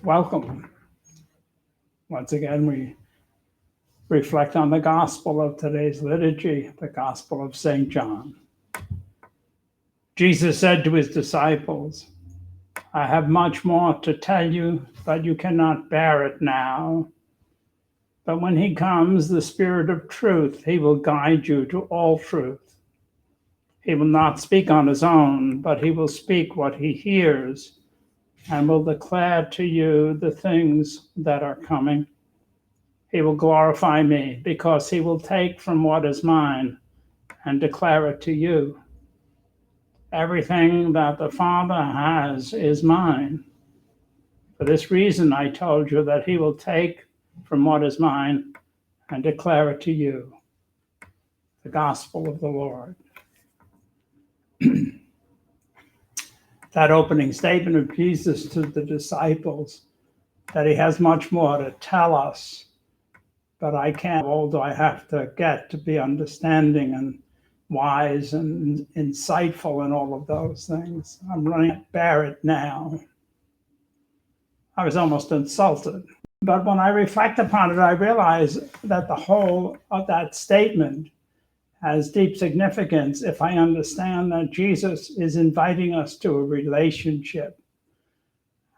Welcome. Once again, we reflect on the gospel of today's liturgy, the gospel of St. John. Jesus said to his disciples, I have much more to tell you, but you cannot bear it now. But when he comes, the Spirit of truth, he will guide you to all truth. He will not speak on his own, but he will speak what he hears and will declare to you the things that are coming. He will glorify me because he will take from what is mine and declare it to you. Everything that the Father has is mine. For this reason, I told you that he will take from what is mine and declare it to you. The gospel of the Lord. That opening statement of Jesus to the disciples, that he has much more to tell us, but I can't, how old do I have to get to be understanding and wise and insightful and all of those things? I'm running to bear it now. I was almost insulted. But when I reflect upon it, I realize that the whole of that statement has deep significance if I understand that Jesus is inviting us to a relationship.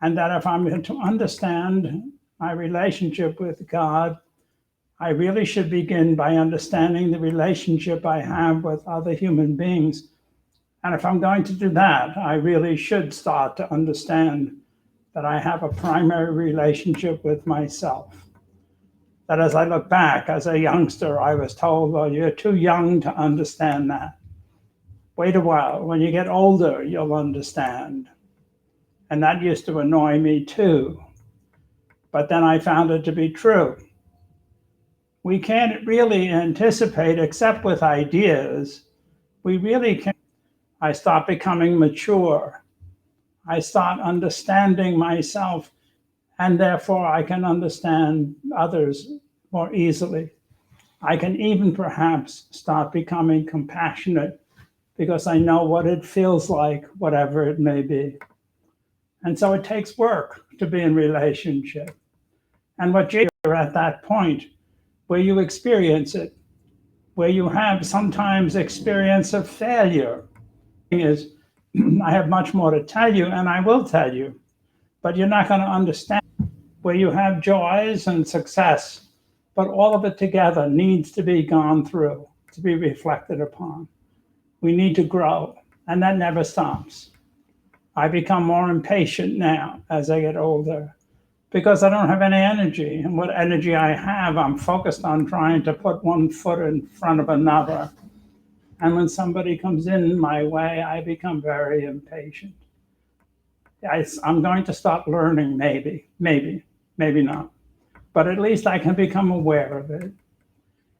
And that if I'm going to understand my relationship with God, I really should begin by understanding the relationship I have with other human beings. And if I'm going to do that, I really should start to understand that I have a primary relationship with myself. That as I look back as a youngster, I was told, well, you're too young to understand that. Wait a while, when you get older, you'll understand. And that used to annoy me too. But then I found it to be true. We can't really anticipate, except with ideas. We really can't. I start becoming mature. I start understanding myself, and therefore I can understand others more easily. I can even perhaps start becoming compassionate because I know what it feels like, whatever it may be. And so it takes work to be in relationship. And what you're at that point where you experience it, where you have sometimes experience of failure, is I have much more to tell you, and I will tell you, but you're not going to understand. Where you have joys and success, but all of it together needs to be gone through, to be reflected upon. We need to grow, and that never stops. I become more impatient now as I get older because I don't have any energy. And what energy I have, I'm focused on trying to put one foot in front of another. And when somebody comes in my way, I become very impatient. I'm going to start learning, maybe not. But at least I can become aware of it.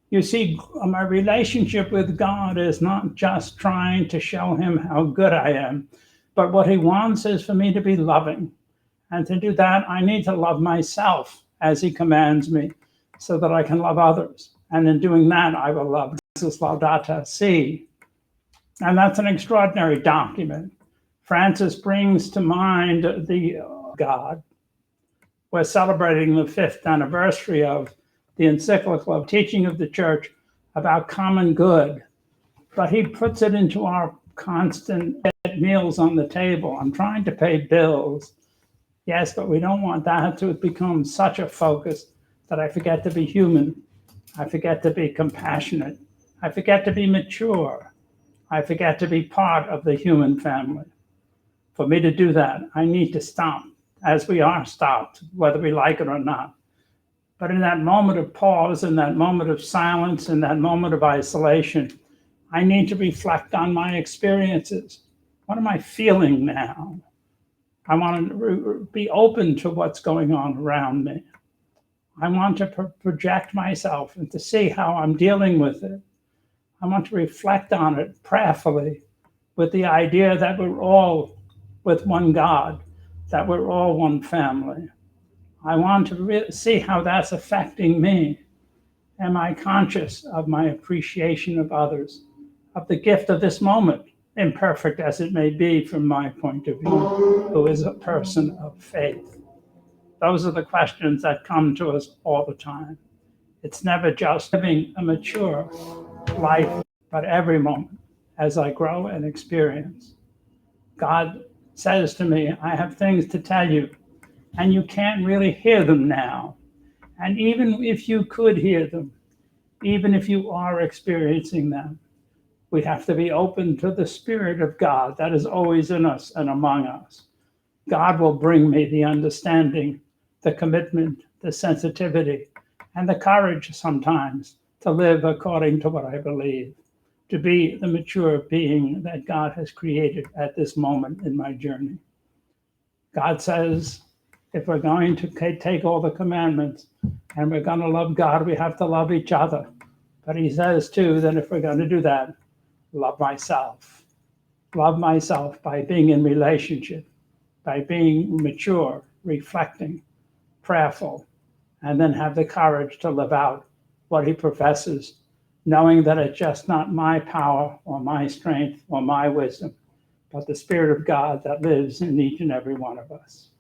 You see, my relationship with God is not just trying to show him how good I am, but what he wants is for me to be loving. And to do that, I need to love myself as he commands me so that I can love others. And in doing that, I will love Jesus Laudato Si. And that's an extraordinary document. Francis brings to mind the God. We're celebrating the 5th anniversary of the encyclical of teaching of the church about common good. But he puts it into our constant meals on the table. I'm trying to pay bills. Yes, but we don't want that to become such a focus that I forget to be human. I forget to be compassionate. I forget to be mature. I forget to be part of the human family. For me to do that, I need to stop, as we are stopped, whether we like it or not. But in that moment of pause, in that moment of silence, in that moment of isolation, I need to reflect on my experiences. What am I feeling now? I want to be open to what's going on around me. I want to project myself and to see how I'm dealing with it. I want to reflect on it prayerfully with the idea that we're all with one God, that we're all one family. I want to see how that's affecting me. Am I conscious of my appreciation of others, of the gift of this moment, imperfect as it may be from my point of view, who is a person of faith? Those are the questions that come to us all the time. It's never just living a mature life, but every moment as I grow and experience. God says to me, I have things to tell you, and you can't really hear them now. And even if you could hear them, even if you are experiencing them, we have to be open to the Spirit of God that is always in us and among us. God will bring me the understanding, the commitment, the sensitivity, and the courage sometimes to live according to what I believe, to be the mature being that God has created at this moment in my journey. God says, if we're going to take all the commandments and we're going to love God, we have to love each other. But he says too that if we're going to do that, love myself. Love myself by being in relationship, by being mature, reflecting, prayerful, and then have the courage to live out what he professes, knowing that it's just not my power or my strength or my wisdom, but the Spirit of God that lives in each and every one of us.